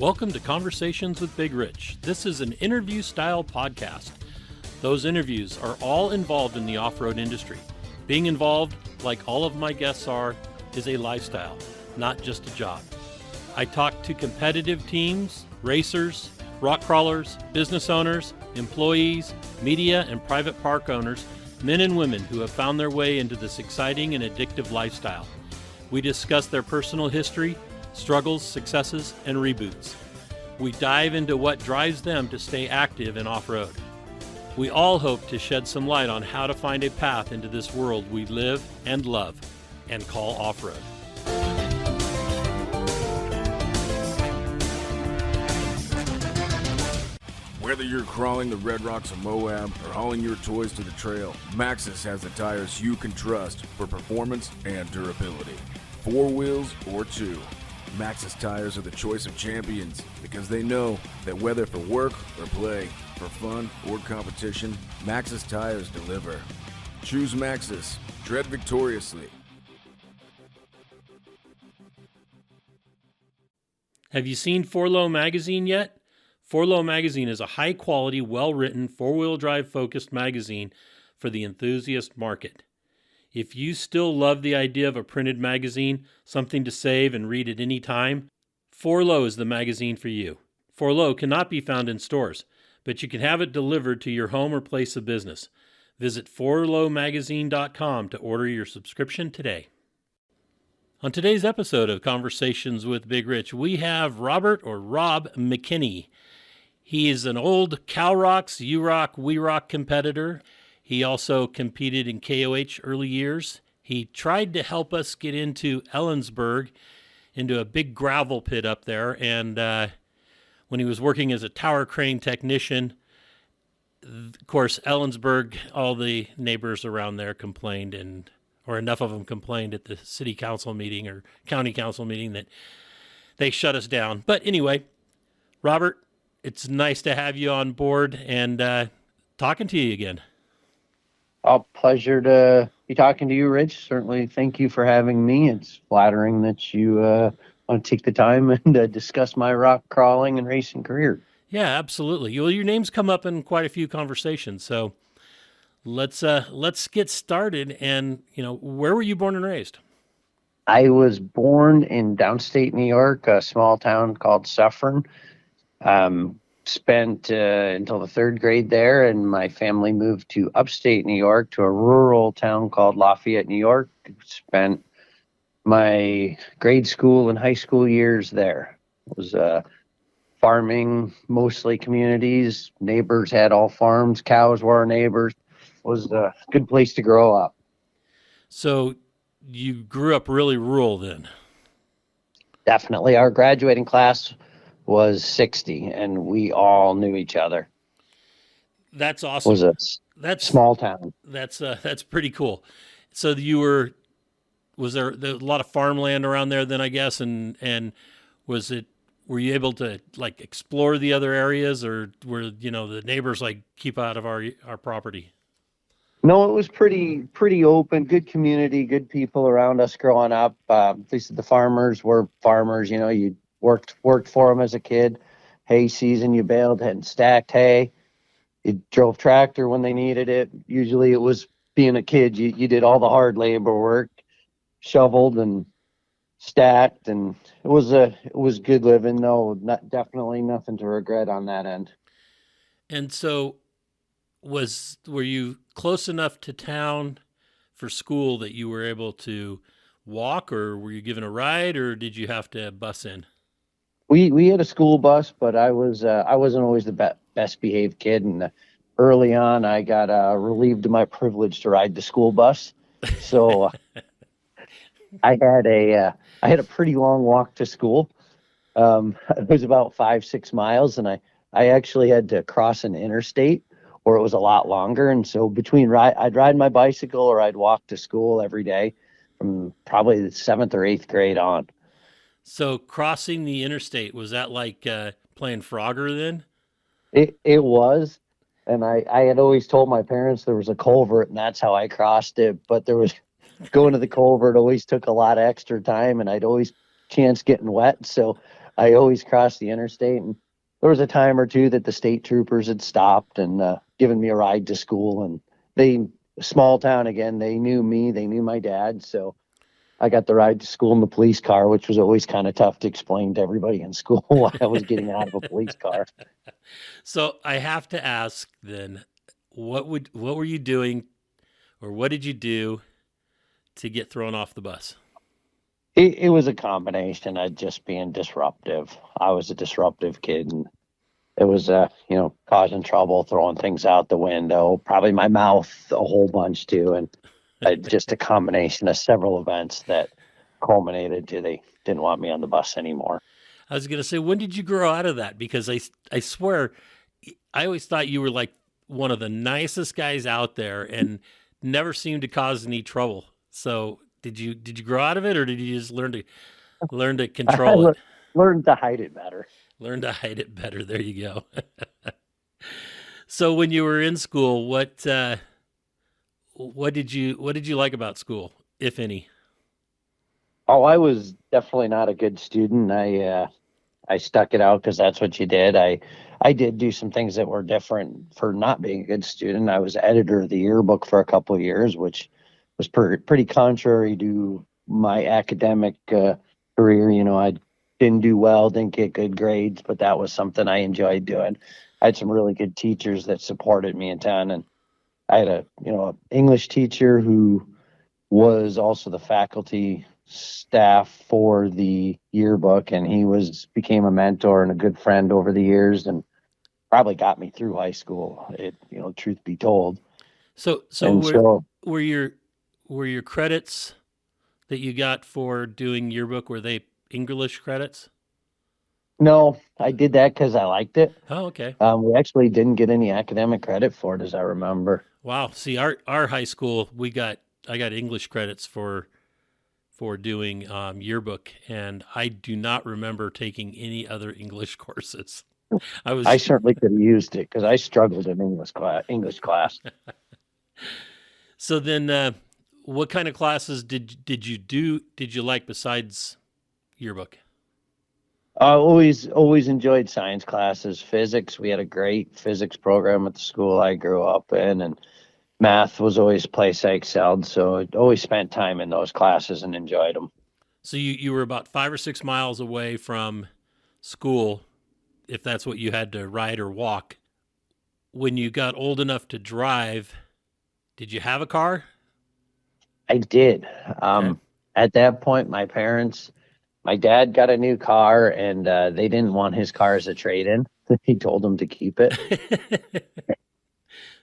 Welcome to Conversations with Big Rich. This is an interview-style podcast. Those interviews are all involved in the off-road industry. Being involved, like all of my guests are, is a lifestyle, not just a job. I talk to competitive teams, racers, rock crawlers, business owners, employees, media, and private park owners, men and women who have found their way into this exciting and addictive lifestyle. We discuss their personal history, struggles, successes, and reboots. We dive into what drives them to stay active and off-road. We all hope to shed some light on how to find a path into this world we live and love and call off-road. Whether you're crawling the red rocks of Moab or hauling your toys to the trail, Maxxis has the tires you can trust for performance and durability. 4 wheels or 2. Maxxis tires are the choice of champions because they know that whether for work or play, for fun or competition, Maxxis tires deliver. Choose Maxxis. Tread victoriously. Have you seen 4Low magazine yet? 4Low magazine is a high-quality, well-written, four-wheel drive-focused magazine for the enthusiast market. If you still love the idea of a printed magazine, something to save and read at any time, 4Low is the magazine for you. 4Low cannot be found in stores, but you can have it delivered to your home or place of business. Visit 4lowmagazine.com to order your subscription today. On today's episode of Conversations with Big Rich, we have Rob McKenney. He is an old Cal Rocks, U-Rock, We-Rock competitor. He also competed in KOH early years. He tried to help us get into Ellensburg, into a big gravel pit up there. And when he was working as a tower crane technician, of course, Ellensburg, all the neighbors around there complained, or enough of them complained at the city council meeting or county council meeting that they shut us down. But anyway, Robert, it's nice to have you on board and talking to you again. Pleasure to be talking to you, Rich. Certainly, thank you for having me. It's flattering that you want to take the time and discuss my rock crawling and racing career. Yeah, absolutely. Well, your name's come up in quite a few conversations, so let's get started. And where were you born and raised? I was born in downstate New York, a small town called Suffern. Spent until the 3rd grade there, and my family moved to upstate New York to a rural town called Lafayette, New York. Spent my grade school and high school years there. It was farming, mostly communities. Neighbors had all farms. Cows were our neighbors. It was a good place to grow up. So you grew up really rural then? Definitely. Our graduating class was 60, and we all knew each other. That's awesome. It was a small town. That's pretty cool. So was there a lot of farmland around there then, I guess, and were you able to like explore the other areas, or were the neighbors like keep out of our property? No, it was pretty open, good community, good people around us growing up. At least the farmers were farmers. You worked for them as a kid. Hay season, you baled and stacked hay. You drove tractor when they needed it. Usually it was being a kid. You did all the hard labor work, shoveled and stacked, and it was good living. No, definitely nothing to regret on that end. And so were you close enough to town for school that you were able to walk, or were you given a ride, or did you have to bus in? We had a school bus, but I wasn't always the best behaved kid, and early on I got relieved of my privilege to ride the school bus. So I had a pretty long walk to school. It was about 5-6 miles, and I actually had to cross an interstate, or it was a lot longer. And so I'd ride my bicycle or I'd walk to school every day from probably the 7th or 8th grade on. So crossing the interstate, was that like playing Frogger then? It was. And I had always told my parents there was a culvert and that's how I crossed it. But going to the culvert always took a lot of extra time and I'd always chance getting wet. So I always crossed the interstate, and there was a time or two that the state troopers had stopped and given me a ride to school. And they, small town again, they knew me, they knew my dad, so I got the ride to school in the police car, which was always kind of tough to explain to everybody in school why I was getting out of a police car. So I have to ask then, what were you doing, or what did you do to get thrown off the bus? It was a combination of just being disruptive. I was a disruptive kid, and it was, causing trouble, throwing things out the window, probably my mouth a whole bunch too. And just a combination of several events that culminated to they didn't want me on the bus anymore. I was going to say, when did you grow out of that? Because I swear, I always thought you were like one of the nicest guys out there and never seemed to cause any trouble. So did you grow out of it, or did you just learn to control it? Learned to hide it better. Learn to hide it better. There you go. So when you were in school, what did you like about school, if any? Oh, I was definitely not a good student. I stuck it out because that's what you did. I did do some things that were different for not being a good student. I was editor of the yearbook for a couple of years, which was pretty contrary to my academic career. I didn't do well, didn't get good grades, but that was something I enjoyed doing. I had some really good teachers that supported me a ton, and I had a English teacher who was also the faculty staff for the yearbook, and he became a mentor and a good friend over the years, and probably got me through high school. Truth be told. So were your credits that you got for doing yearbook, were they English credits? No, I did that because I liked it. Oh, okay. We actually didn't get any academic credit for it, as I remember. Wow. See, our high school, I got English credits for doing yearbook, and I do not remember taking any other English courses. I certainly could have used it because I struggled in English class. So then, what kind of classes did you like besides yearbook? I always enjoyed science classes. Physics, we had a great physics program at the school I grew up in, and math was always a place I excelled. So I always spent time in those classes and enjoyed them. So you were about 5 or 6 miles away from school, if that's what you had to ride or walk. When you got old enough to drive, did you have a car? I did. Okay. At that point, my dad got a new car, and they didn't want his car as a trade-in. He told them to keep it.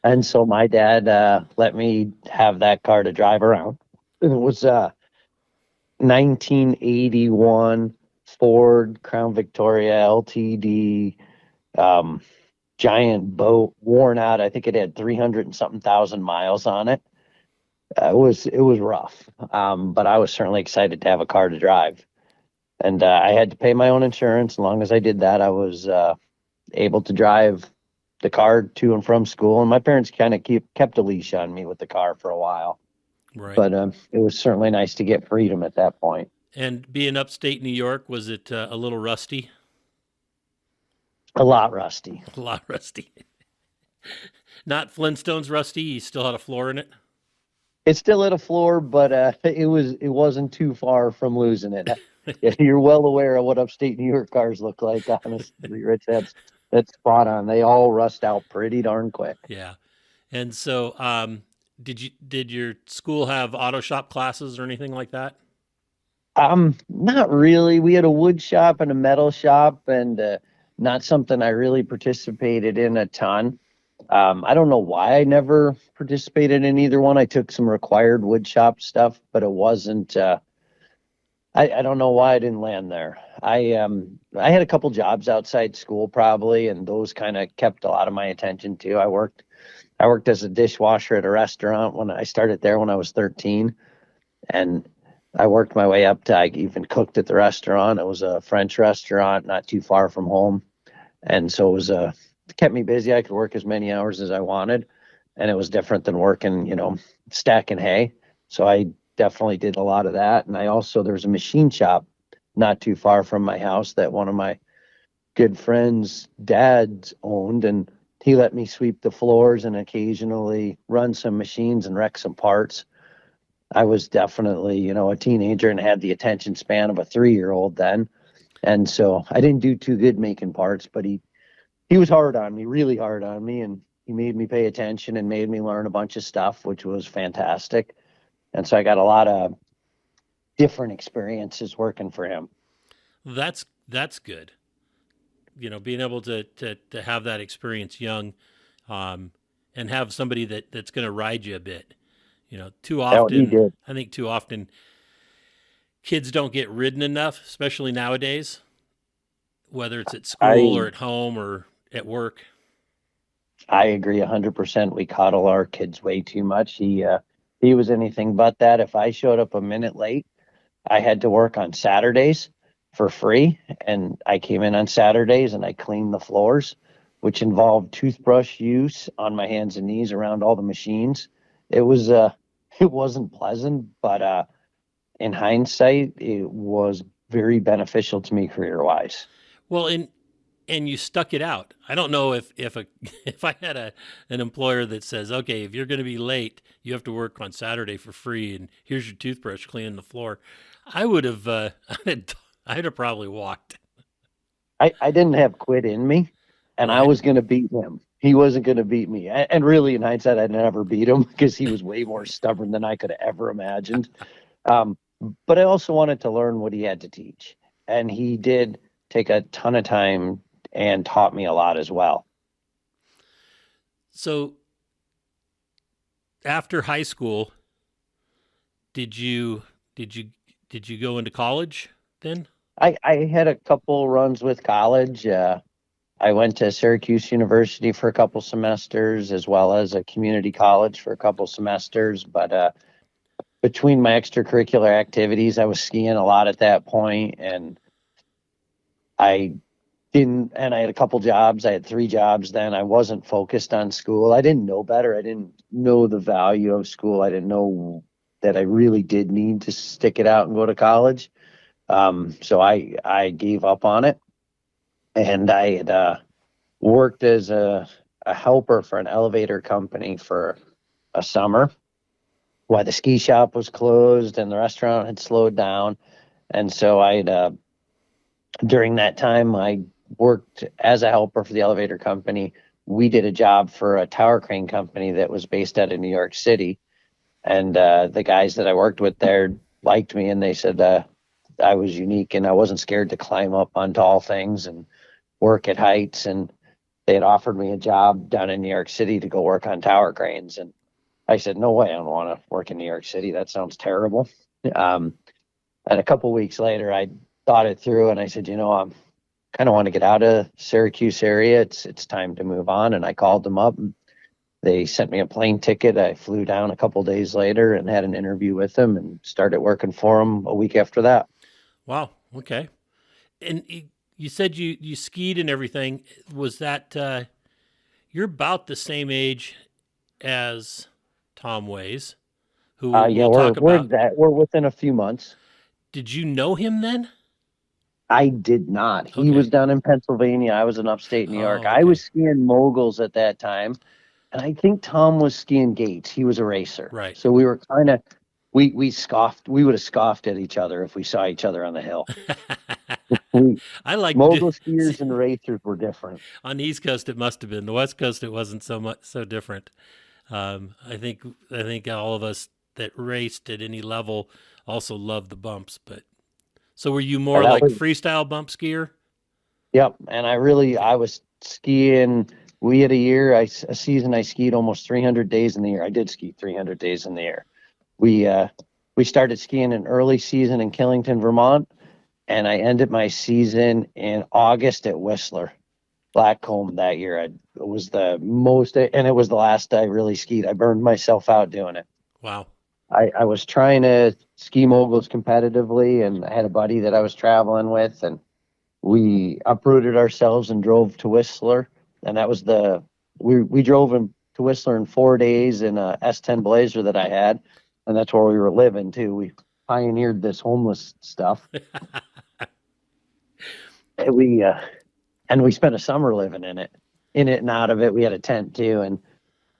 And so my dad let me have that car to drive around. It was 1981 Ford Crown Victoria LTD, giant boat, worn out. I think it had 300 and something thousand miles on it. It was rough, but I was certainly excited to have a car to drive. And I had to pay my own insurance. As long as I did that, I was able to drive the car to and from school. And my parents kind of kept a leash on me with the car for a while. Right. But it was certainly nice to get freedom at that point. And being upstate New York, was it a little rusty? A lot rusty. A lot rusty. Not Flintstones rusty. You still had a floor in it. It still had a floor, but it wasn't too far from losing it. You're well aware of what upstate New York cars look like. Honestly, Rich, that's spot on. They all rust out pretty darn quick. Yeah. And so, did your school have auto shop classes or anything like that? Not really. We had a wood shop and a metal shop, and not something I really participated in a ton. I don't know why I never participated in either one. I took some required wood shop stuff, but it wasn't. I don't know why I didn't land there. I had a couple jobs outside school probably, and those kind of kept a lot of my attention too. I worked as a dishwasher at a restaurant when I started there when I was 13, and I worked my way up to I even cooked at the restaurant. It was a French restaurant not too far from home, and so it kept me busy. I could work as many hours as I wanted, and it was different than working, stacking hay. So I definitely did a lot of that. And there was a machine shop not too far from my house that one of my good friends' dads owned, and he let me sweep the floors and occasionally run some machines and wreck some parts. I was definitely, a teenager and had the attention span of a 3-year-old then. And so I didn't do too good making parts, but he was hard on me, really hard on me, and he made me pay attention and made me learn a bunch of stuff, which was fantastic. And so I got a lot of different experiences working for him. That's good. Being able to have that experience young, and have somebody that's going to ride you a bit. Too Oh, he often, did. I think too often kids don't get ridden enough, especially nowadays, whether it's at school or I at home or at work. I agree 100%. We coddle our kids way too much. He was anything but that. If I showed up a minute late, I had to work on Saturdays for free, and I came in on Saturdays and I cleaned the floors, which involved toothbrush use on my hands and knees around all the machines. It was it wasn't pleasant, but in hindsight, it was very beneficial to me career-wise. Well, and you stuck it out. I don't know if if I had an employer that says, okay, if you're going to be late, you have to work on Saturday for free, and here's your toothbrush cleaning the floor. I would have I'd have probably walked. I didn't have quit in me, and I Right. was going to beat him. He wasn't going to beat me. And really, in hindsight, I never beat him because he was way more stubborn than I could have ever imagined. Um, but I also wanted to learn what he had to teach. And he did take a ton of time and taught me a lot as well. So after high school, did you did you did you go into college then? I had a couple runs with college. I went to Syracuse University for a couple semesters, as well as a community college for a couple semesters. But between my extracurricular activities, I was skiing a lot at that point, and I I had a couple jobs. I had 3 jobs then. I wasn't focused on school. I didn't know better. I didn't know the value of school. I didn't know that I really did need to stick it out and go to college. So I gave up on it, and I had worked as a helper for an elevator company for a summer while the ski shop was closed and the restaurant had slowed down. And so during that time, I worked as a helper for the elevator company. We did a job for a tower crane company that was based out of New York City. And the guys that I worked with there liked me, and they said I was unique and I wasn't scared to climb up on tall things and work at heights. And they had offered me a job down in New York City to go work on tower cranes. And I said, no way, I don't want to work in New York City. That sounds terrible. Um, and a couple weeks later, I thought it through and I said, I'm kind of want to get out of Syracuse area. It's time to move on. And I called them up and they sent me a plane ticket. I flew down a couple days later and had an interview with them and started working for them a week after that. Wow. Okay. And you said you skied and everything. Was that you're about the same age as Tom Ways, who Yeah, we'll talk about? we're within a few months. Did you know him then? I did not. He Okay. was down in Pennsylvania. I was in upstate New York. Oh, I okay. was skiing moguls at that time. And I think Tom was skiing gates. He was a racer. Right. So we were kind of, we scoffed. We would have scoffed at each other if we saw each other on the hill. We, I like mogul skiers and racers were different. on the East Coast. It must have been. The West Coast, it wasn't so different. I think all of us that raced at any level also loved the bumps. But so were you more And that like was, freestyle bump skier? yep. And I was skiing. We had a season I skied almost 300 days in the year. I did ski 300 days in the year. We started skiing in early season in Killington, Vermont, and I ended my season in August at Whistler, Blackcomb that year. It was the most, and it was the last I really skied. I burned myself out doing it. Wow. I was trying to ski moguls competitively, and I had a buddy that I was traveling with, and we uprooted ourselves and drove to Whistler. And that was we drove to Whistler in 4 days in a S10 Blazer that I had. And that's where we were living too. We pioneered this homeless stuff. we and we spent a summer living in it and out of it. We had a tent too, and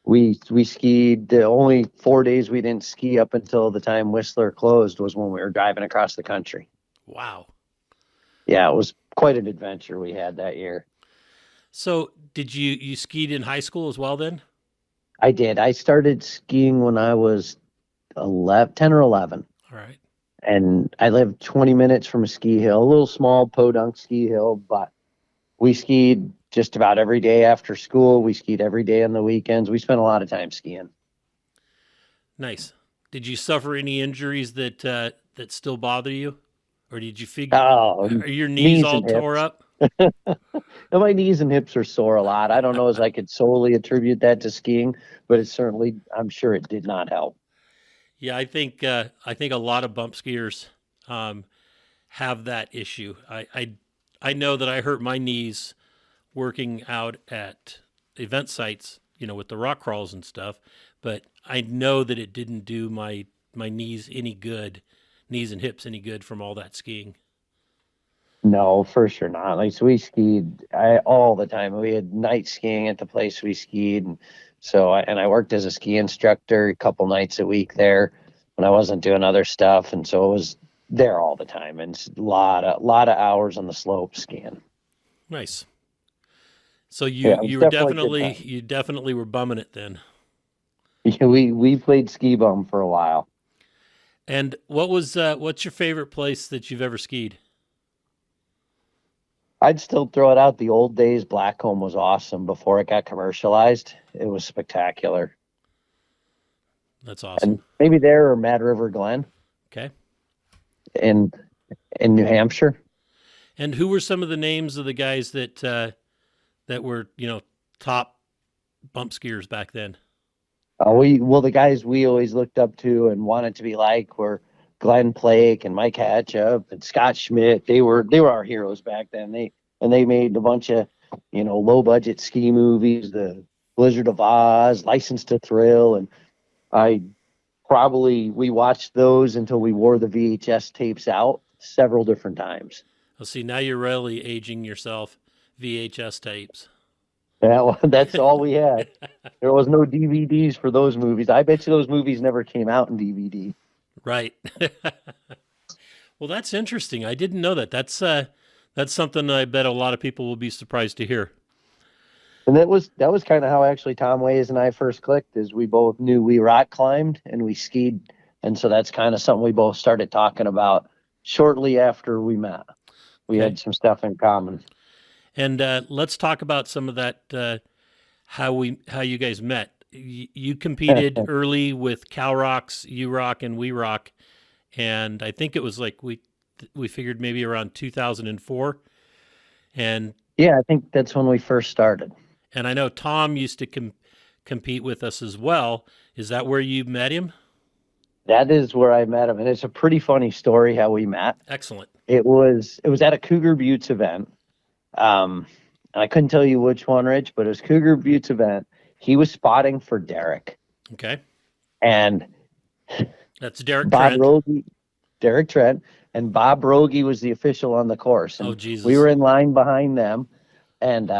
we skied. The only 4 days we didn't ski up until the time Whistler closed was when we were driving across the country. Wow. Yeah, it was quite an adventure we had that year. So did you skied in high school as well then? I did. I started skiing when I was 10 or 11. All right. And I lived 20 minutes from a ski hill, a little small podunk ski hill, but we skied just about every day after school. We skied every day on the weekends. We spent a lot of time skiing. Nice. Did you suffer any injuries that still bother you? Or did you figure, Oh, are your knees all and tore hips. up? And my knees and hips are sore a lot. I don't know as I could solely attribute that to skiing, but I'm sure it did not help. Yeah, I think a lot of bump skiers have that issue. I know that I hurt my knees working out at event sites, with the rock crawls and stuff, but I know that it didn't do my knees any good, knees and hips any good from all that skiing. No, for sure not. Like, so we skied all the time. We had night skiing at the place we skied, and I worked as a ski instructor a couple nights a week there when I wasn't doing other stuff, and so it was there all the time, and it's a lot of hours on the slope skiing. Nice. So Yeah, it was you were definitely a good you definitely were bumming it then. time. Yeah, we played ski bum for a while. And what's your favorite place that you've ever skied? I'd still throw it out. The old days, Blackcomb was awesome before it got commercialized. It was spectacular. That's awesome. And maybe there or Mad River Glen Okay. in New Hampshire. And who were some of the names of the guys that were, top bump skiers back then? The guys we always looked up to and wanted to be like were Glenn Plake and Mike Hatchup and Scott Schmidt. They were our heroes back then. They made a bunch of, low budget ski movies, the Blizzard of Oz, License to Thrill, and we watched those until we wore the VHS tapes out several different times. Well, see, now you're really aging yourself. VHS tapes. Yeah, well, that's all we had. There was no DVDs for those movies. I bet you those movies never came out in DVD. Right. Well, that's interesting. I didn't know that. That's something I bet a lot of people will be surprised to hear. And that was kind of how actually Tom Ways and I first clicked, is we both knew we rock climbed and we skied. And so that's kind of something we both started talking about shortly after we met. We had some stuff in common. And let's talk about some of that, how you guys met. You competed early with Cal Rocks, U Rock, and We Rock. And I think it was like we figured maybe around 2004. And yeah, I think that's when we first started. And I know Tom used to compete with us as well. Is that where you met him? That is where I met him, and it's a pretty funny story how we met. Excellent. It was at a Cougar Buttes event. And I couldn't tell you which one, Rich, but it was Cougar Buttes event. He was spotting for Derek. Okay. And that's Derek Trent. Derek Trent. And Bob Rogie was the official on the course. And Jesus. We were in line behind them. And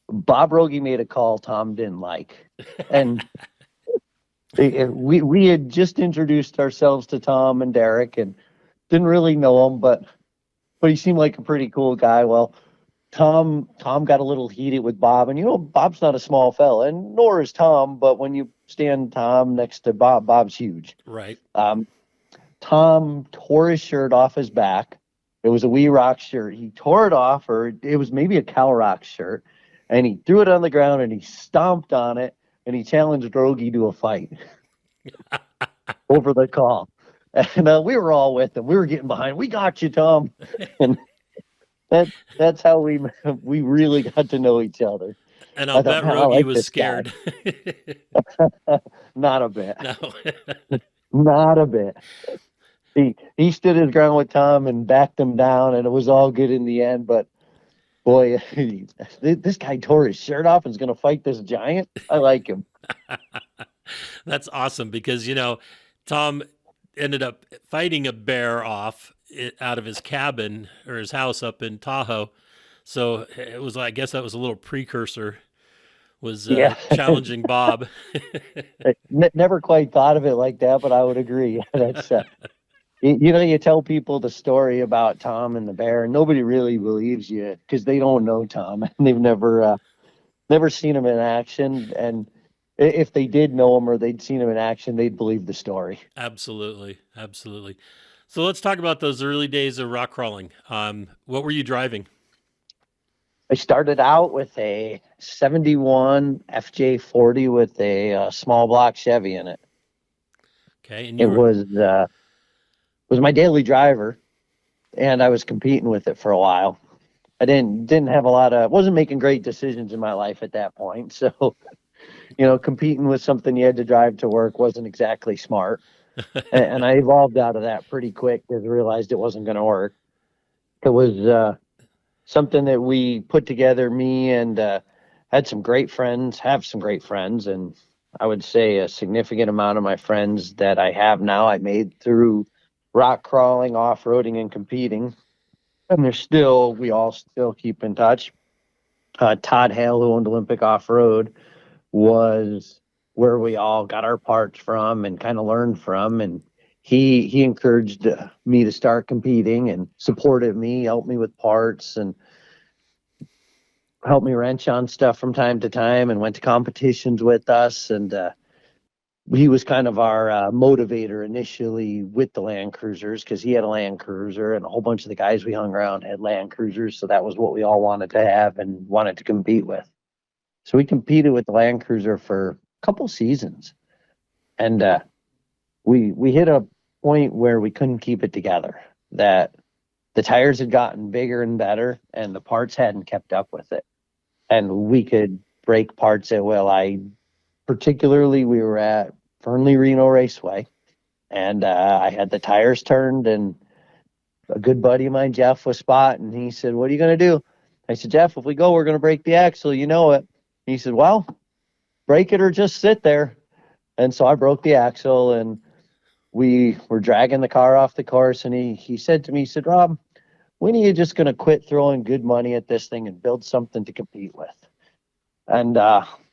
Bob Rogie made a call Tom didn't like. And we had just introduced ourselves to Tom and Derek and didn't really know him, but he seemed like a pretty cool guy. Well, Tom got a little heated with Bob, and Bob's not a small fella, and nor is Tom, but when you stand Tom next to Bob, Bob's huge. Right. Tom tore his shirt off his back. It was a We Rock shirt. He tore it off, or it was maybe a Cal Rock shirt, and he threw it on the ground and he stomped on it, and he challenged Rogie to a fight over the call. And we were all with him. We were getting behind. We got you, Tom. And that's how we really got to know each other. And I'll bet Rogie was scared. Not a bit. No. Not a bit. He stood his ground with Tom and backed him down, and it was all good in the end. But boy, this guy tore his shirt off and is going to fight this giant. I like him. That's awesome because, Tom ended up fighting a bear off out of his cabin or his house up in Tahoe So it was, I guess that was a little precursor, was Yeah. challenging Bob. Never quite thought of it like that, but I would agree. That's you tell people the story about Tom and the bear, and nobody really believes you because they don't know Tom and they've never seen him in action. And if they did know him or they'd seen him in action, they'd believe the story. Absolutely, absolutely. So let's talk about those early days of rock crawling. What were you driving? I started out with a 71 FJ40 with a small block Chevy in it. Okay, and It you were was my daily driver, and I was competing with it for a while. I didn't have a lot of wasn't making great decisions in my life at that point. So, competing with something you had to drive to work wasn't exactly smart. And I evolved out of that pretty quick because I realized it wasn't going to work. It was something that we put together, me and had some great friends, have some great friends, and I would say a significant amount of my friends that I have now I made through rock crawling, off-roading, and competing. And we all still keep in touch. Todd Hale, who owned Olympic Off Road, was where we all got our parts from and kind of learned from. And he encouraged me to start competing and supported me, helped me with parts, and helped me wrench on stuff from time to time, and went to competitions with us. And he was kind of our motivator initially with the Land Cruisers because he had a Land Cruiser, and a whole bunch of the guys we hung around had Land Cruisers. So that was what we all wanted to have and wanted to compete with. So we competed with the Land Cruiser for a couple seasons, and we hit a point where we couldn't keep it together. That the tires had gotten bigger and better, and the parts hadn't kept up with it. And we could break parts at will. Particularly, we were at Fernley Reno Raceway, and I had the tires turned, and a good buddy of mine, Jeff, was spotting. He said, "What are you going to do?" I said, "Jeff, if we go, we're going to break the axle. You know it." He said, "Well, break it or just sit there." And so I broke the axle, and we were dragging the car off the course. And he said to me, he said, "Rob, when are you just going to quit throwing good money at this thing and build something to compete with?" And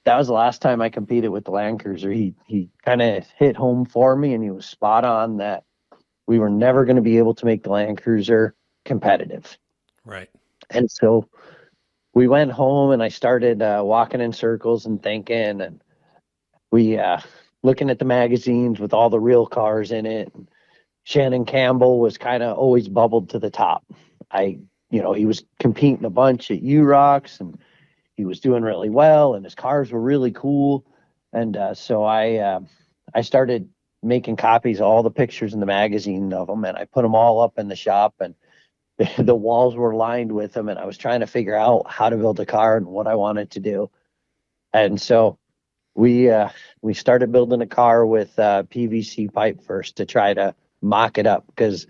that was the last time I competed with the Land Cruiser. He kind of hit home for me, and he was spot on that we were never going to be able to make the Land Cruiser competitive. right. And so we went home, and I started walking in circles and thinking, and we looking at the magazines with all the real cars in it. Shannon Campbell was kind of always bubbled to the top. He was competing a bunch at U-Rocks, and he was doing really well, and his cars were really cool. And so I started making copies of all the pictures in the magazine of them, and I put them all up in the shop, and the walls were lined with them. And I was trying to figure out how to build a car and what I wanted to do. And so we started building a car with PVC pipe first to try to mock it up, because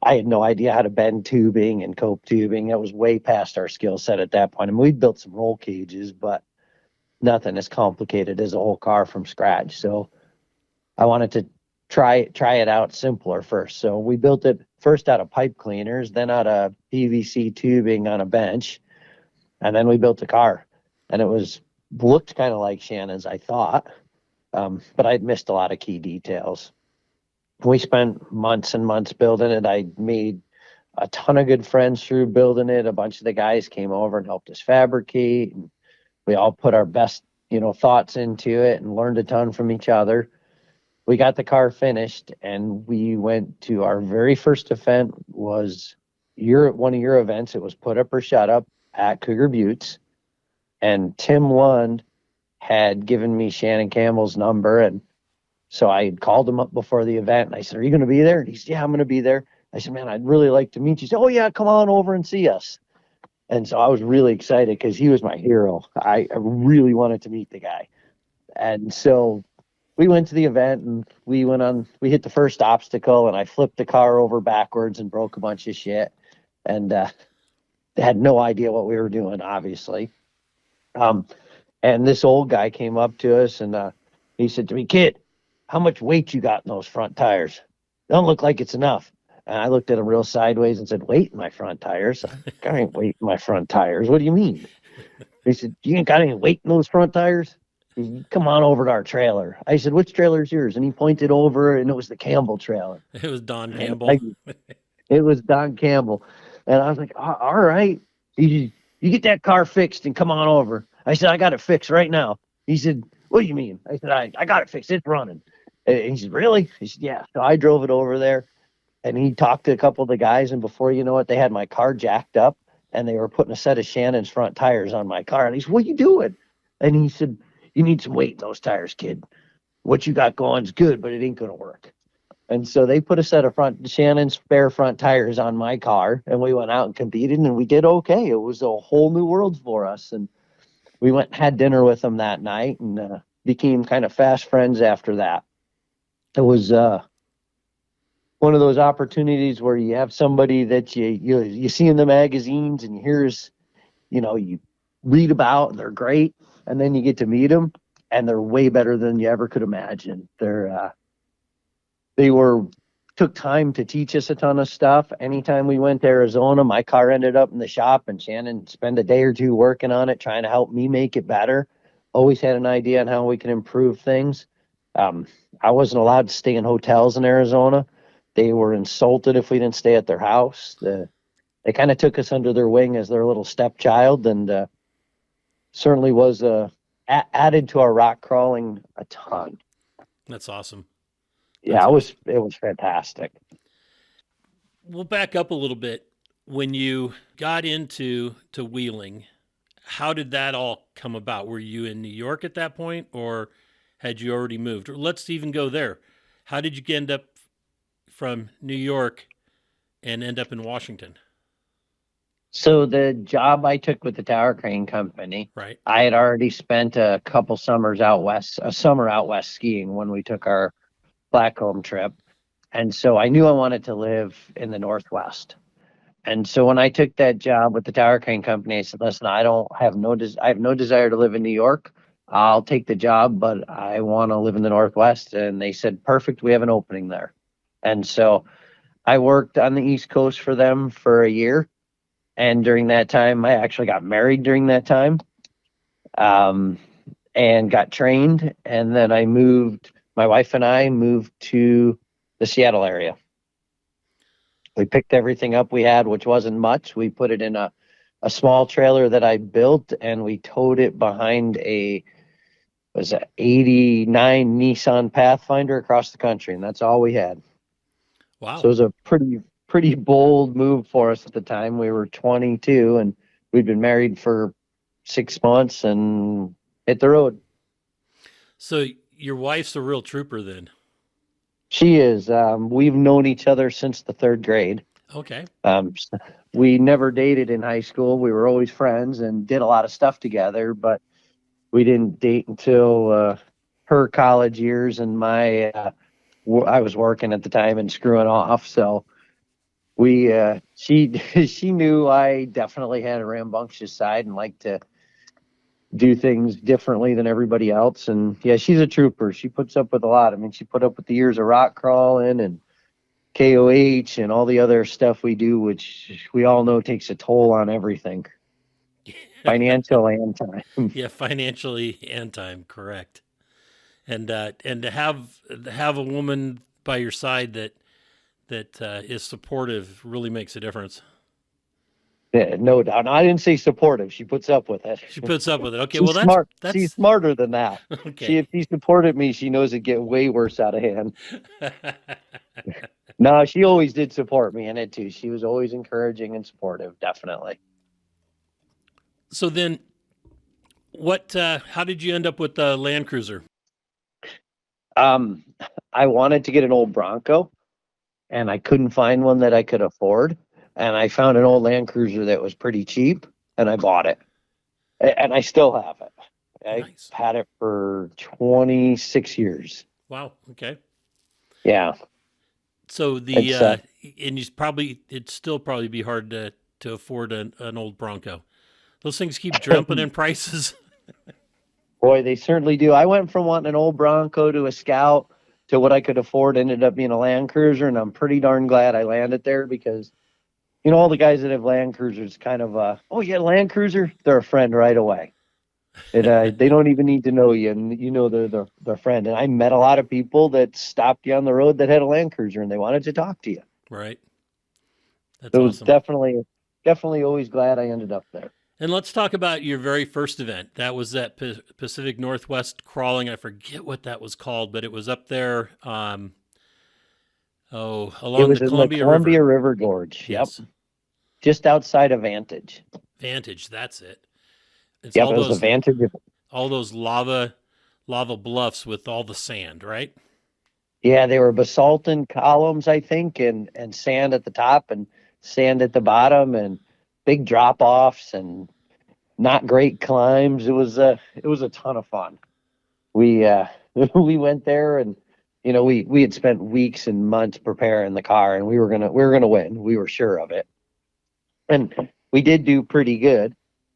I had no idea how to bend tubing and cope tubing. It was way past our skill set at that point. I mean, we built some roll cages, but nothing as complicated as a whole car from scratch. So I wanted to try it out simpler first. So we built it first out of pipe cleaners, then out of PVC tubing on a bench, and then we built a car. And it looked kind of like Shannon's, I thought, but I'd missed a lot of key details. We spent months and months building it. I made a ton of good friends through building it. A bunch of the guys came over and helped us fabricate, and we all put our best, thoughts into it and learned a ton from each other. We got the car finished, and we went to our very first event was one of your events. It was Put Up or Shut Up at Cougar Buttes, and Tim Lund had given me Shannon Campbell's number, and so I had called him up before the event, and I said, "Are you going to be there?" And he said, "Yeah, I'm going to be there." I said, "Man, I'd really like to meet you." He said, "Oh yeah, come on over and see us." And so I was really excited because he was my hero. I really wanted to meet the guy. And so we went to the event, and we hit the first obstacle, and I flipped the car over backwards and broke a bunch of shit. And they had no idea what we were doing, obviously. And this old guy came up to us, and he said to me, "Kid, how much weight you got in those front tires? Don't look like it's enough." And I looked at him real sideways and said, weight in my front tires? I ain't weight in my front tires. What do you mean? He said, you ain't got any weight in those front tires? He said, come on over to our trailer. I said, which trailer is yours? And he pointed over, and it was the Campbell trailer. It was Don And Campbell. it was Don Campbell. And I was like, all right. He said, you get that car fixed and come on over. I said, I got it fixed right now. He said, what do you mean? I said, I got it fixed. It's running. And he said, really? He said, yeah. So I drove it over there, and he talked to a couple of the guys, and before you know it, they had my car jacked up, and they were putting a set of Shannon's front tires on my car. And he said, what are you doing? And he said, you need some weight in those tires, kid. What you got going is good, but it ain't going to work. And so they put a set of Shannon's spare front tires on my car, and we went out and competed, and we did okay. It was a whole new world for us. And we went and had dinner with them that night, and became kind of fast friends after that. It was one of those opportunities where you have somebody that you see in the magazines and you read about, and they're great, and then you get to meet them, and they're way better than you ever could imagine. They took time to teach us a ton of stuff. Anytime we went to Arizona, my car ended up in the shop, and Shannon spent a day or two working on it, trying to help me make it better. Always had an idea on how we can improve things. I wasn't allowed to stay in hotels in Arizona. They were insulted if we didn't stay at their house. They kind of took us under their wing as their little stepchild, and certainly was added to our rock crawling a ton. That's awesome. Yeah, it was fantastic. We'll back up a little bit. When you got into wheeling, how did that all come about? Were you in New York at that point, or had you already moved? Or let's even go there. How did you end up from New York and end up in Washington? So the job I took with the tower crane company, right? I had already spent a couple summers out west, a summer out west skiing when we took our Blackcomb trip. And so I knew I wanted to live in the Northwest. And so when I took that job with the tower crane company, I said, listen, I have no desire to live in New York. I'll take the job, but I want to live in the Northwest. And they said, perfect, we have an opening there. And so I worked on the East Coast for them for a year. And during that time, I actually got married during that time, and got trained. And then my wife and I moved to the Seattle area. We picked everything up we had, which wasn't much. We put it in a small trailer that I built, and we towed it behind a 89 Nissan Pathfinder across the country. And that's all we had. Wow. So it was a pretty bold move for us at the time. We were 22, and we'd been married for 6 months and hit the road. So your wife's a real trooper then? She is. We've known each other since the third grade. Okay. We never dated in high school. We were always friends and did a lot of stuff together, but we didn't date until her college years, and I was working at the time and screwing off. So she knew I definitely had a rambunctious side and liked to do things differently than everybody else. And yeah, she's a trooper. She puts up with a lot. I mean, she put up with the years of rock crawling and KOH and all the other stuff we do, which we all know takes a toll on everything, financial and time. Yeah, financially and time, correct. And to have a woman by your side that is supportive really makes a difference. Yeah, no doubt. No, I didn't say supportive. She puts up with it. She puts up with it. Okay, She's well smart. That's She's smarter than that. Okay. If she supported me, she knows it'd get way worse out of hand. No, she always did support me in it too. She was always encouraging and supportive, definitely. So then, how did you end up with the Land Cruiser? I wanted to get an old Bronco, and I couldn't find one that I could afford. And I found an old Land Cruiser that was pretty cheap, and I bought it. And I still have it. Nice. I've had it for 26 years. Wow. Okay. Yeah. So it'd still probably be hard to afford an old Bronco. Those things keep jumping in prices. Boy, they certainly do. I went from wanting an old Bronco to a Scout to what I could afford ended up being a Land Cruiser, and I'm pretty darn glad I landed there because, all the guys that have Land Cruisers kind of, oh, yeah, Land Cruiser, they're a friend right away. They don't even need to know you, and they're their friend. And I met a lot of people that stopped you on the road that had a Land Cruiser, and they wanted to talk to you. Right. That's So it was awesome. definitely always glad I ended up there. And let's talk about your very first event. That was that Pacific Northwest crawling. I forget what that was called, but it was up there, It along the was in the Columbia River. Columbia River Gorge. Yep, Yes. just outside of Vantage. Vantage, that's it. It's Yep, it was a Vantage. all those lava bluffs with all the sand, right? Yeah, they were basaltin columns, I think, and sand at the top and sand at the bottom, and big drop offs and not great climbs. It was a ton of fun. We we went there, and we had spent weeks and months preparing the car, and we were gonna win. We were sure of it, and we did do pretty good.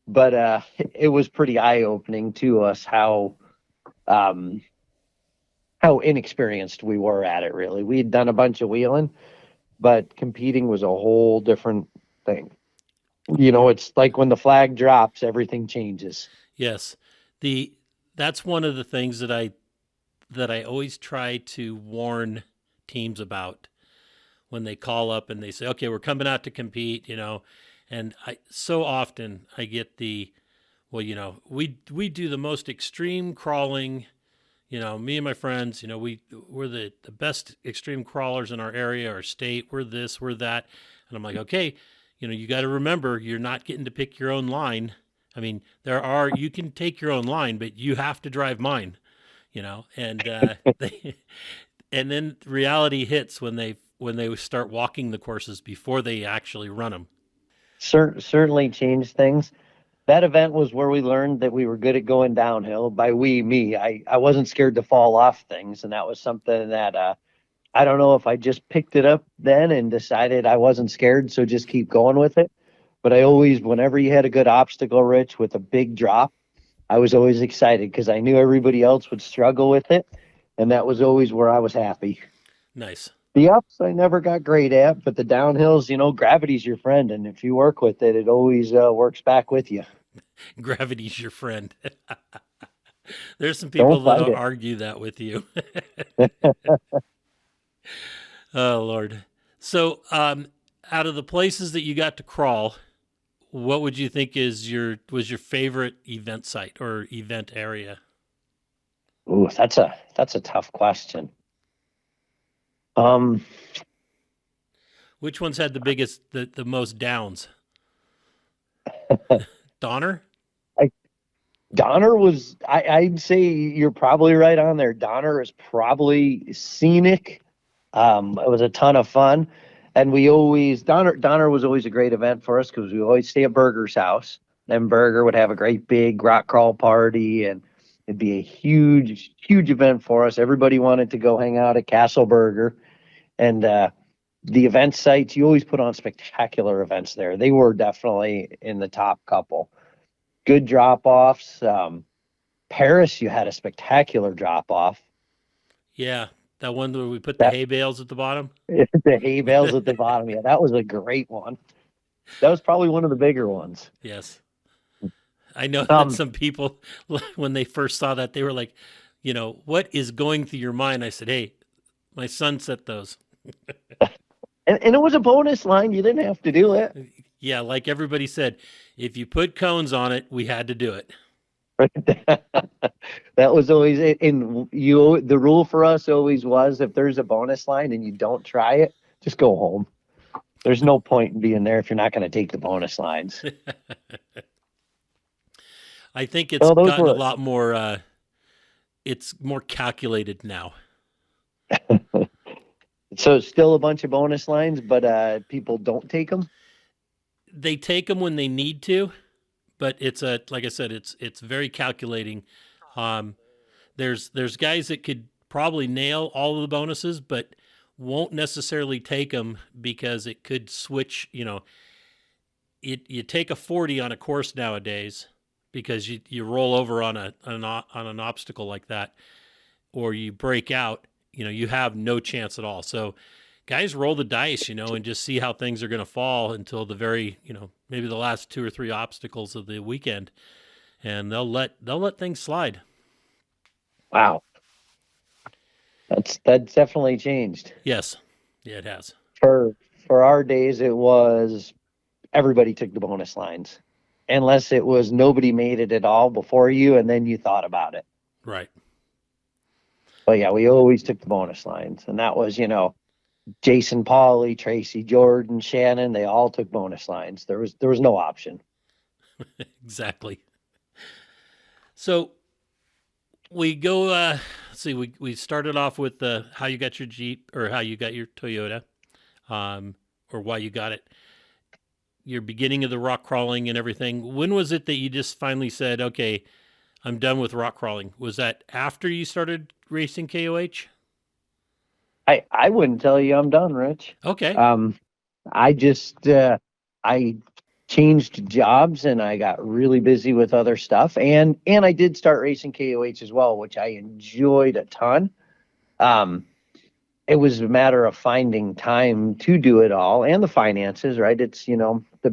But it was pretty eye opening to us um, how inexperienced we were at it. Really, we had done a bunch of wheeling, but competing was a whole different thing. It's like when the flag drops, everything changes. Yes. The That's one of the things that I always try to warn teams about when they call up and they say, "Okay, we're coming out to compete," and I so often I get well, we do the most extreme crawling. Me and my friends, we're the best extreme crawlers in our area, our state. We're this, we're that. And I'm like, okay, you got to remember you're not getting to pick your own line. I mean, you can take your own line, but you have to drive mine, and and then reality hits when they start walking the courses before they actually run them. Certainly changed things. That event was where we learned that we were good at going downhill. By we, me, I wasn't scared to fall off things, and that was something that I don't know if I just picked it up then and decided I wasn't scared, so just keep going with it. But I always, whenever you had a good obstacle, Rich, with a big drop, I was always excited because I knew everybody else would struggle with it, and that was always where I was happy. Nice. The ups I never got great at, but the downhills, gravity's your friend, and if you work with it, it always works back with you. Gravity's your friend. There's some people Don't fight that'll it. argue that with you. Oh Lord. So, out of the places that you got to crawl, what would you think was your favorite event site or event area? Ooh, that's a tough question. Um, Which ones had the most downs? Donner? I Donner was I'd say you're probably right on there. Donner is probably scenic. It was a ton of fun. And we always Donner was always a great event for us because we always stay at Berger's house. Then Berger would have a great big rock crawl party, and it'd be a huge, huge event for us. Everybody wanted to go hang out at Castle Berger. And the event sites, you always put on spectacular events there. They were definitely in the top couple. Good drop offs. Paris, you had a spectacular drop off. Yeah, that one where we put the That hay bales at the bottom. the hay bales at the bottom. Yeah, that was a great one. That was probably one of the bigger ones. Yes. I know that Um, some people, when they first saw that, they were like, what is going through your mind? I said, hey, my son set those. and it was a bonus line. You didn't have to do it. Yeah, like everybody said, if you put cones on it, we had to do it. That was always it. And the rule for us always was if there's a bonus line and you don't try it, just go home. There's no point in being there if you're not going to take the bonus lines. I think it's So those gotten a were lot more, it's more calculated now. so still a bunch of bonus lines, but people don't take them. They take them when they need to, but like I said, it's very calculating. Um, there's guys that could probably nail all of the bonuses, but won't necessarily take them because it could switch. You take a 40 on a course nowadays because you roll over on an obstacle like that, or you break out you have no chance at all. So guys roll the dice, and just see how things are going to fall until the very, maybe the last 2 or 3 obstacles of the weekend, and they'll let things slide. Wow. That's definitely changed. Yes. Yeah, it has. For our days, it was everybody took the bonus lines, unless it was nobody made it at all before you, and then you thought about it. Right. But yeah, we always took the bonus lines, and that was, Jason Pauley, Tracy Jordan, Shannon. They all took bonus lines. There was no option. Exactly. So we go. Let's see. We started off with how you got your Jeep, or how you got your Toyota, or why you got it. Your beginning of the rock crawling and everything. When was it that you just finally said, "Okay, I'm done with rock crawling"? Was that after you started racing KOH? I wouldn't tell you I'm done, Rich. Okay. I just I changed jobs and I got really busy with other stuff, and I did start racing KOH as well, which I enjoyed a ton. It was a matter of finding time to do it all, and the finances, right? It's,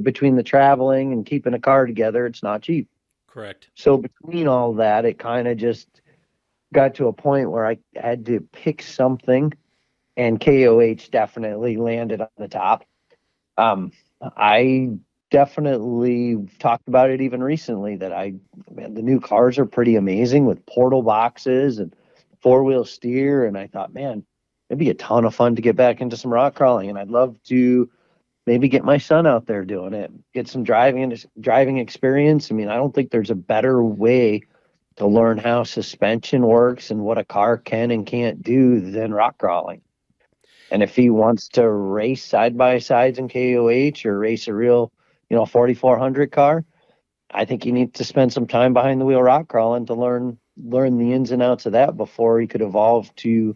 between the traveling and keeping a car together, it's not cheap. Correct. So between all that, it kind of just got to a point where I had to pick something, and KOH definitely landed on the top. I definitely talked about it even recently that the new cars are pretty amazing with portal boxes and 4-wheel steer. And I thought, man, it'd be a ton of fun to get back into some rock crawling. And I'd love to maybe get my son out there doing it, get some driving experience. I mean, I don't think there's a better way to learn how suspension works and what a car can and can't do than rock crawling. And if he wants to race side by sides in KOH or race a real, 4,400 car, I think he needs to spend some time behind the wheel rock crawling to learn the ins and outs of that before he could evolve to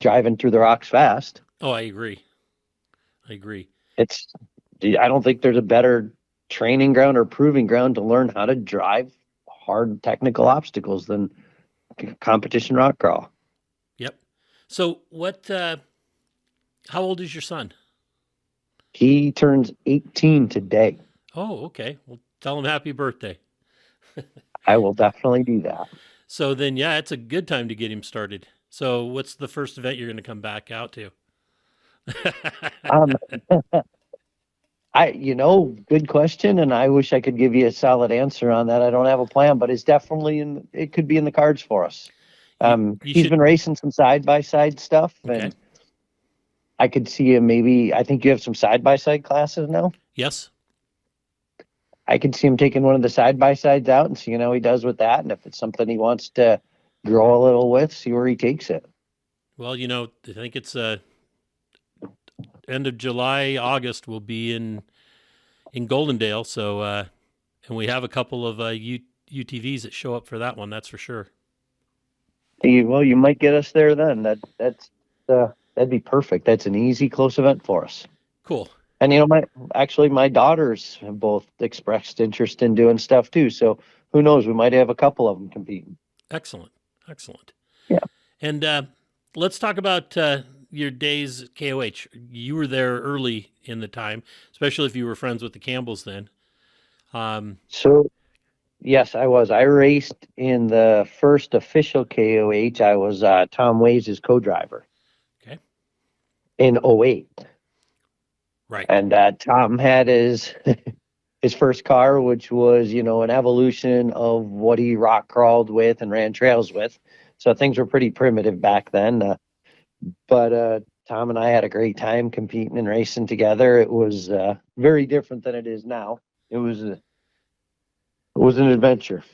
driving through the rocks fast. Oh, I agree. I don't think there's a better training ground or proving ground to learn how to drive hard technical obstacles than competition rock crawl. Yep. So how old is your son? He turns 18 today. Oh, okay. Well, tell him happy birthday. I will definitely do that. So then, yeah, it's a good time to get him started. So what's the first event you're going to come back out to? Good question. And I wish I could give you a solid answer on that. I don't have a plan, but it's definitely it could be in the cards for us. He's been racing some side-by-side stuff, Okay. And I could see him I think you have some side-by-side classes now. Yes. I could see him taking one of the side-by-sides out and seeing how he does with that. And if it's something he wants to grow a little with, see where he takes it. Well, I think it's end of July, August, we'll be in Goldendale. So, and we have a couple of UTVs that show up for that one. That's for sure. Well, you might get us there then. That'd be perfect. That's an easy, close event for us. Cool. And my daughters have both expressed interest in doing stuff too. So who knows? We might have a couple of them competing. Excellent. Yeah. And let's talk about your days at KOH. You were there early in the time, especially if you were friends with the Campbells then. So, yes, I was. I raced in the first official KOH. I was Tom Ways' co-driver. Okay. In 08. Right. And Tom had his first car, which was, an evolution of what he rock crawled with and ran trails with. So things were pretty primitive back then. But Tom and I had a great time competing and racing together. It was very different than it is now. It was an adventure.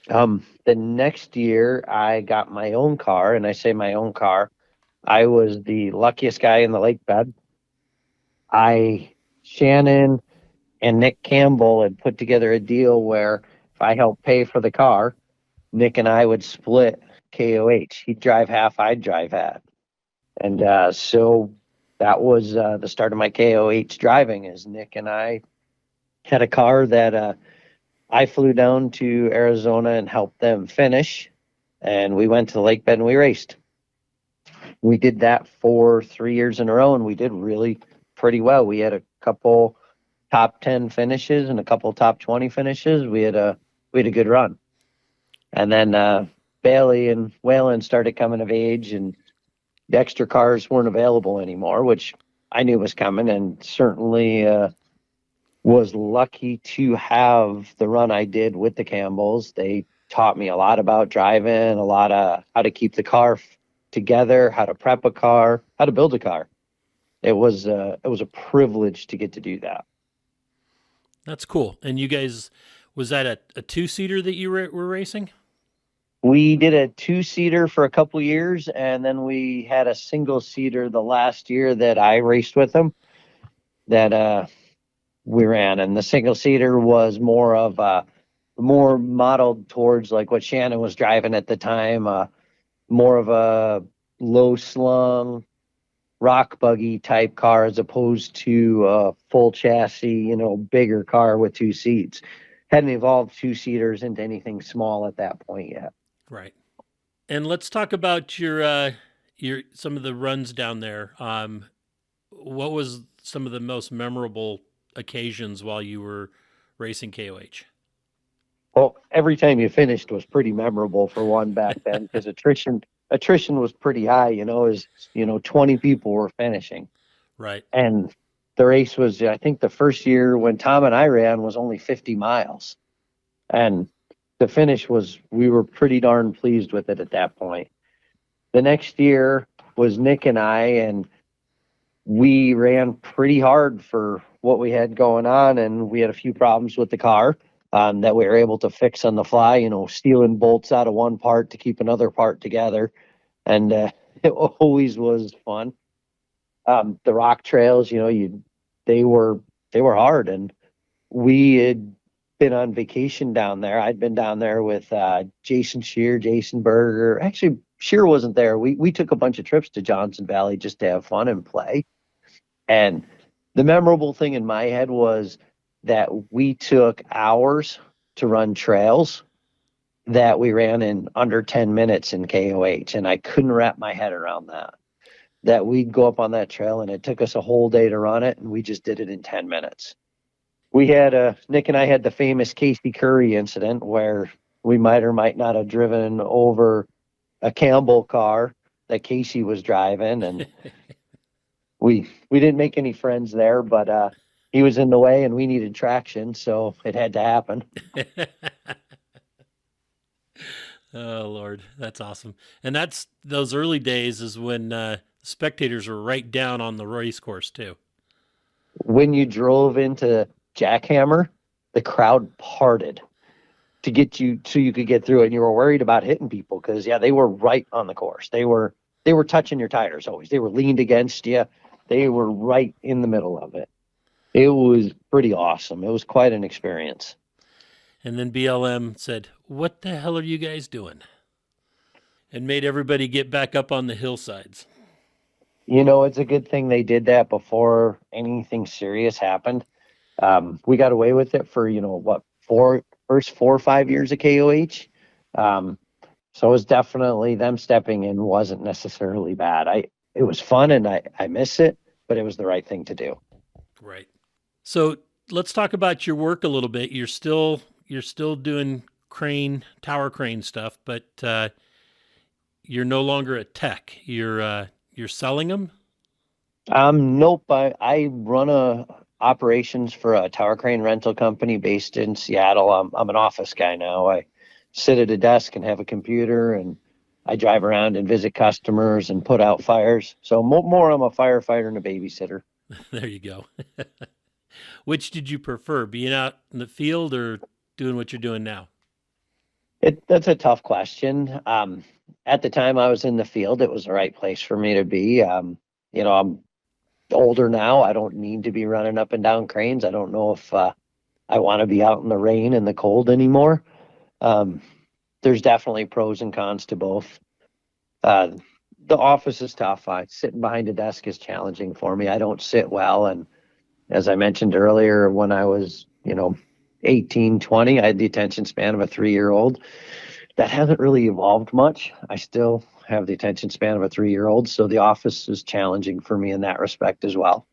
The next year, I got my own car, and I say my own car. I was the luckiest guy in the lake bed. Shannon and Nick Campbell had put together a deal where if I helped pay for the car, Nick and I would split KOH. He'd drive half, I'd drive half. And so that was the start of my KOH driving, is Nick and I had a car that I flew down to Arizona and helped them finish. And we went to the lake bed and we raced. we did that for 3 years in a row, and we did really pretty well. We had a couple top 10 finishes and a couple top 20 finishes. We had a good run. And then Bailey and Whalen started coming of age, and the extra cars weren't available anymore, which I knew was coming, and certainly was lucky to have the run I did with the Campbells. They taught me a lot about driving, a lot of how to keep the car together, how to prep a car, how to build a car. It was a privilege to get to do that. That's cool. And you guys, was that a two-seater that you were racing? We did a two-seater for a couple years, and then we had a single-seater the last year that I raced with them that we ran. And the single-seater was more modeled towards like what Shannon was driving at the time, more of a low-slung rock buggy type car as opposed to a full chassis, bigger car with two seats. Hadn't evolved two-seaters into anything small at that point yet. Right. And let's talk about your some of the runs down there. What was some of the most memorable occasions while you were racing KOH? Well, every time you finished was pretty memorable for one back then because attrition was pretty high, as 20 people were finishing. Right. And the race was, I think the first year when Tom and I ran was only 50 miles. And the finish we were pretty darn pleased with it at that point. The next year was Nick and I, and we ran pretty hard for what we had going on, and we had a few problems with the car that we were able to fix on the fly, stealing bolts out of one part to keep another part together. And it always was fun. The rock trails, they were hard, and we had been on vacation down there. I'd been down there with Jason Shear, Jason Berger. Actually, Shear wasn't there. We took a bunch of trips to Johnson Valley just to have fun and play. And the memorable thing in my head was that we took hours to run trails that we ran in under 10 minutes in KOH. And I couldn't wrap my head around that we'd go up on that trail and it took us a whole day to run it, and we just did it in 10 minutes. We had Nick and I had the famous Casey Curry incident where we might or might not have driven over a Campbell car that Casey was driving, and we didn't make any friends there, but he was in the way and we needed traction, so it had to happen. Oh Lord, that's awesome. And that's those early days is when spectators were right down on the race course too. When you drove into Jackhammer, the crowd parted to get you so you could get through it, and you were worried about hitting people because they were right on the course. They were touching your tires always. They were leaned against you. They were right in the middle of it. It was pretty awesome. It was quite an experience. And then BLM said, "What the hell are you guys doing?" And made everybody get back up on the hillsides. It's a good thing they did that before anything serious happened. We got away with it for, first 4 or 5 years of KOH. So it was definitely them stepping in wasn't necessarily bad. It was fun and I miss it, but it was the right thing to do. Right. So let's talk about your work a little bit. You're still doing tower crane stuff, but you're no longer a tech. You're selling them? Nope. I run operations for a tower crane rental company based in Seattle. I'm an office guy now. I sit at a desk and have a computer, and I drive around and visit customers and put out fires. So more I'm a firefighter and a babysitter. There you go. Which did you prefer, being out in the field or doing what you're doing now? That's a tough question. At the time I was in the field, it was the right place for me to be. I'm older now. I don't need to be running up and down cranes. I don't know if I want to be out in the rain and the cold anymore. There's definitely pros and cons to both. The office is tough. Sitting behind a desk is challenging for me. I don't sit well. And as I mentioned earlier, when I was, 18, 20, I had the attention span of a 3-year-old. That hasn't really evolved much. I still have the attention span of a 3-year-old. So the office is challenging for me in that respect as well.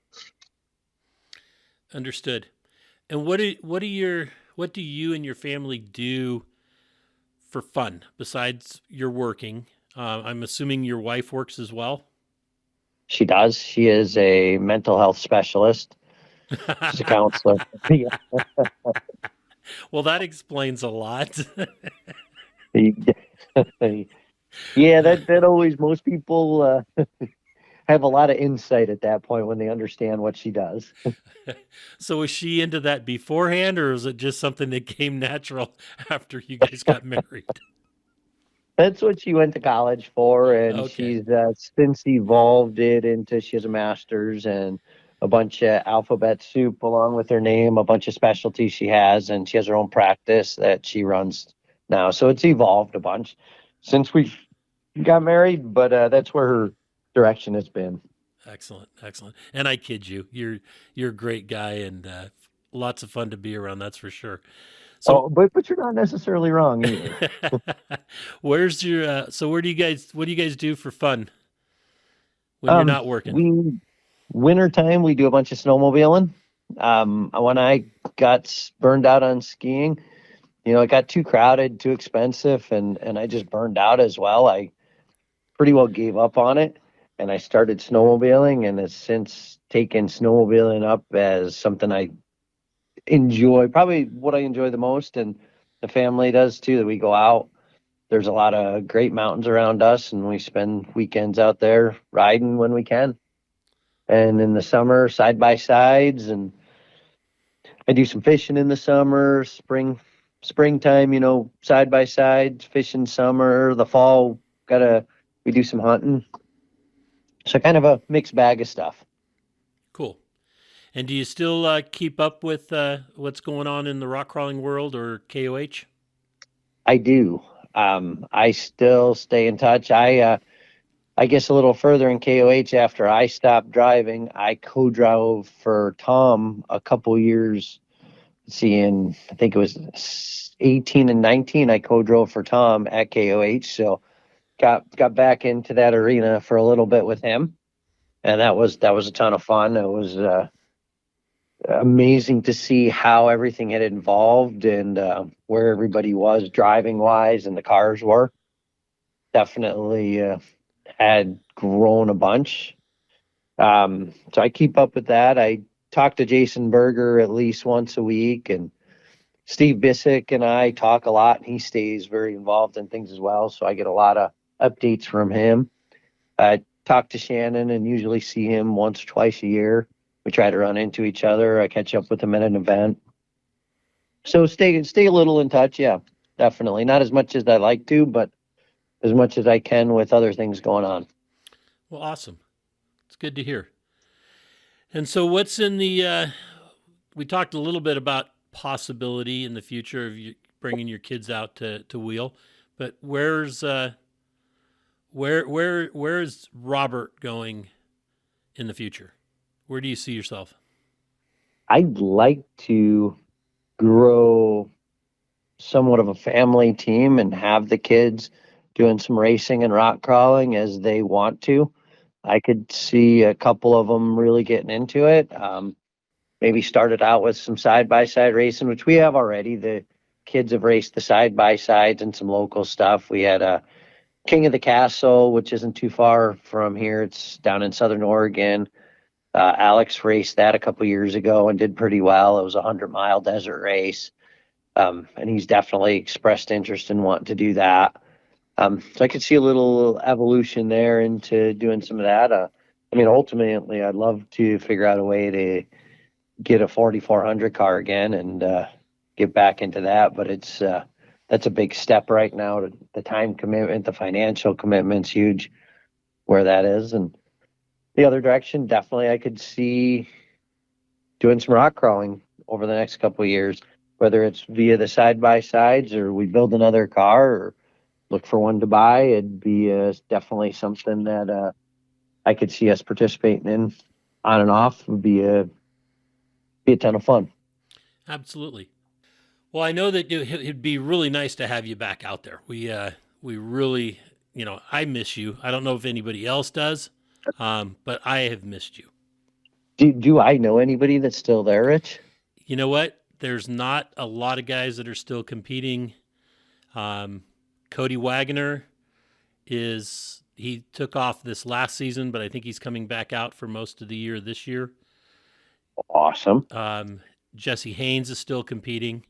Understood. And what do you and your family do for fun besides your working? I'm assuming your wife works as well. She does. She is a mental health specialist. She's a counselor. Yeah. Well, that explains a lot. Yeah, that always, most people have a lot of insight at that point when they understand what she does. So was she into that beforehand, or was it just something that came natural after you guys got married? That's what she went to college for, and Okay. she's since evolved it into, she has a master's and a bunch of alphabet soup along with her name, a bunch of specialties she has, and she has her own practice that she runs now. So it's evolved a bunch since we got married, but that's where her direction has been. Excellent, excellent. And I kid you, you're a great guy and lots of fun to be around. That's for sure. So, Oh, but you're not necessarily wrong either. where's your? So, what do you guys do for fun when you're Um, not working? we Wintertime we do a bunch of snowmobiling. When I got burned out on skiing, it got too crowded, too expensive, and I just burned out as well. I pretty well gave up on it, and I started snowmobiling, and has since taken snowmobiling up as something I enjoy, probably what I enjoy the most, and the family does too. That we go out. There's a lot of great mountains around us, and we spend weekends out there riding when we can. And in the summer, side by sides, and I do some fishing in the summer, springtime, side by sides, fishing summer, the fall, we do some hunting. So kind of a mixed bag of stuff. Cool. And do you still keep up with what's going on in the rock crawling world or KOH? I do. I still stay in touch. I guess a little further in KOH after I stopped driving, I co-drove for Tom a couple years. Seeing, I think it was 18 and 19, I co-drove for Tom at KOH. So got back into that arena for a little bit with him, and that was a ton of fun. It was amazing to see how everything had evolved and where everybody was driving wise and the cars were. Definitely had grown a bunch. So I keep up with that. I talk to Jason Berger at least once a week, and Steve Bissick and I talk a lot, and he stays very involved in things as well. So I get a lot of updates from him. I talk to Shannon and usually see him once or twice a year. We try to run into each other. I catch up with him at an event. So stay a little in touch. Yeah, definitely. Not as much as I like to, but as much as I can with other things going on. Well, awesome. It's good to hear. And so, what's in the? We talked a little bit about possibility in the future of you bringing your kids out to wheel, but where's Robert going in the future? Where do you see yourself? I'd like to grow somewhat of a family team and have the kids doing some racing and rock crawling as they want to. I could see a couple of them really getting into it. Maybe started out with some side by side racing, which we have already. The kids have raced the side by sides and some local stuff. We had a King of the Castle, which isn't too far from here. It's down in Southern Oregon. Alex raced that a couple years ago and did pretty well. It was a 100-mile desert race. And he's definitely expressed interest in wanting to do that. So I could see a little evolution there into doing some of that. Ultimately, I'd love to figure out a way to get a 4400 car again and get back into that. But that's a big step right now. The time commitment, the financial commitment's huge where that is. And the other direction, definitely I could see doing some rock crawling over the next couple of years, whether it's via the side by sides or we build another car or look for one to buy. It'd be definitely something that I could see us participating in on and off. Would be a ton of fun. Absolutely. Well, I know that it'd be really nice to have you back out there. We really I miss you. I don't know if anybody else does, but I have missed you. Do I know anybody that's still there, Rich? You know what? There's not a lot of guys that are still competing. Cody Wagner he took off this last season, but I think he's coming back out for most of the year this year. Awesome. Jesse Haynes is still competing.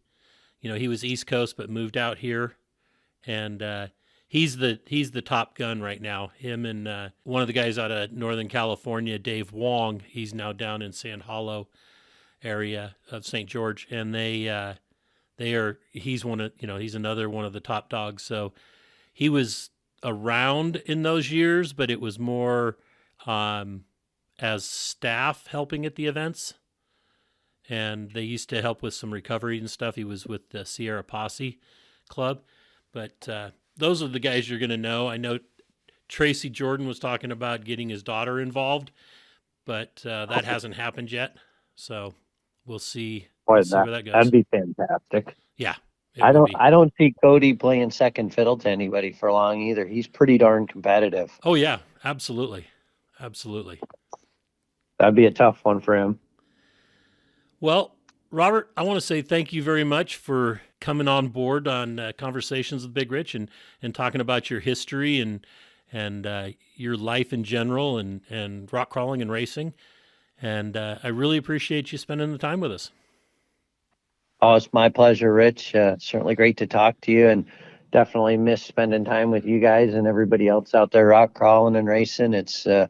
He was East Coast but moved out here, and he's the top gun right now. Him and one of the guys out of Northern California, Dave Wong. He's now down in Sand Hollow area of St. George, and he's another one of the top dogs. So he was around in those years, but it was more as staff helping at the events, and they used to help with some recovery and stuff. He was with the Sierra Posse Club, but those are the guys you're going to know. I know Tracy Jordan was talking about getting his daughter involved, but that hasn't happened yet. So we'll see. Where that goes. That'd be fantastic. Yeah. I don't see Cody playing second fiddle to anybody for long either. He's pretty darn competitive. Oh yeah, absolutely. Absolutely. That'd be a tough one for him. Well, Robert, I want to say thank you very much for coming on board on Conversations with Big Rich and talking about your history and your life in general and rock crawling and racing. And I really appreciate you spending the time with us. Oh, it's my pleasure, Rich. Certainly great to talk to you, and definitely miss spending time with you guys and everybody else out there rock crawling and racing. It's, as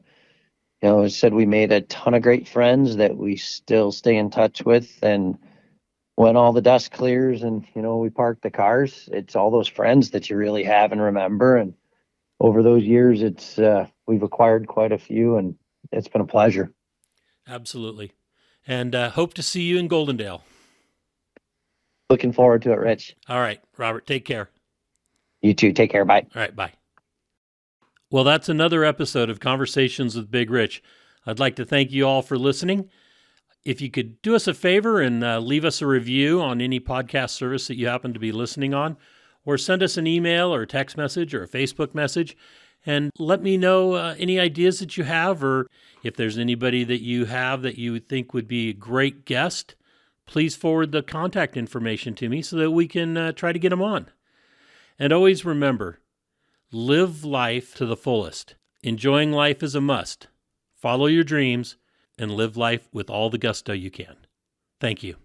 I said, we made a ton of great friends that we still stay in touch with. And when all the dust clears and, we park the cars, it's all those friends that you really have and remember. And over those years, we've acquired quite a few, and it's been a pleasure. Absolutely. And hope to see you in Goldendale. Looking forward to it, Rich. All right, Robert, take care. You too. Take care. Bye. All right, bye. Well, that's another episode of Conversations with Big Rich. I'd like to thank you all for listening. If you could do us a favor and leave us a review on any podcast service that you happen to be listening on, or send us an email or a text message or a Facebook message, and let me know any ideas that you have, or if there's anybody that you have that you think would be a great guest, please forward the contact information to me so that we can try to get them on. And always remember, live life to the fullest. Enjoying life is a must. Follow your dreams and live life with all the gusto you can. Thank you.